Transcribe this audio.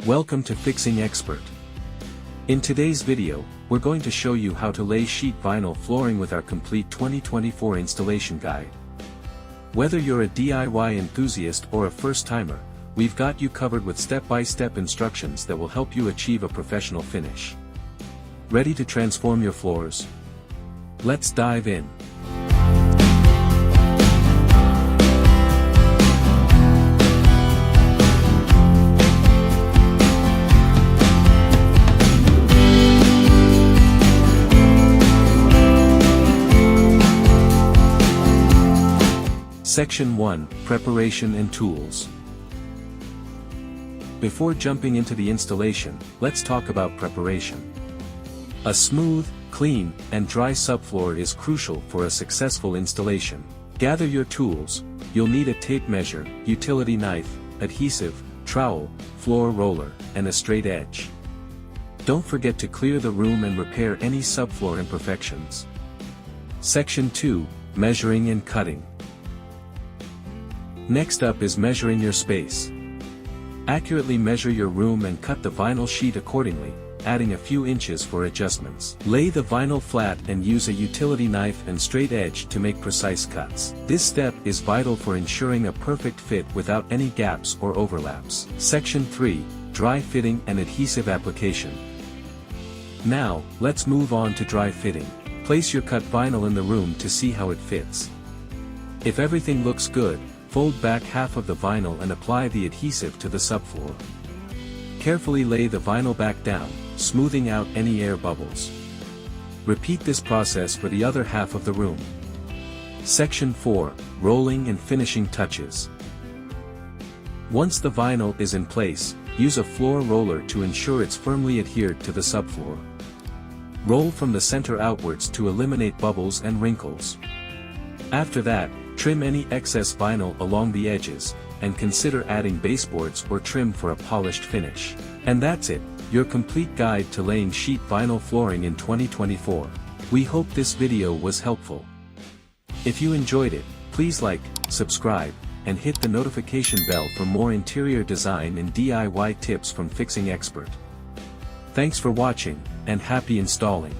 Welcome to Fixing Expert. In today's video, we're going to show you how to lay sheet vinyl flooring with our complete 2024 installation guide. Whether you're a DIY enthusiast or a first-timer, we've got you covered with step-by-step instructions that will help you achieve a professional finish. Ready to transform your floors? Let's dive in. Section 1, Preparation and Tools. Before jumping into the installation, let's talk about preparation. A smooth, clean, and dry subfloor is crucial for a successful installation. Gather your tools. You'll need a tape measure, utility knife, adhesive, trowel, floor roller, and a straight edge. Don't forget to clear the room and repair any subfloor imperfections. Section 2, Measuring and Cutting. Next up is measuring your space. Accurately measure your room and cut the vinyl sheet accordingly, adding a few inches for adjustments. Lay the vinyl flat and use a utility knife and straight edge to make precise cuts. This step is vital for ensuring a perfect fit without any gaps or overlaps. Section 3, Dry Fitting and Adhesive Application. Now, let's move on to dry fitting. Place your cut vinyl in the room to see how it fits. If everything looks good, fold back half of the vinyl and apply the adhesive to the subfloor. Carefully lay the vinyl back down, smoothing out any air bubbles. Repeat this process for the other half of the room. Section 4, Rolling and Finishing Touches. Once the vinyl is in place, use a floor roller to ensure it's firmly adhered to the subfloor. Roll from the center outwards to eliminate bubbles and wrinkles. After that, trim any excess vinyl along the edges, and consider adding baseboards or trim for a polished finish. And that's it, your complete guide to laying sheet vinyl flooring in 2024. We hope this video was helpful. If you enjoyed it, please like, subscribe, and hit the notification bell for more interior design and DIY tips from Fixing Expert. Thanks for watching, and happy installing.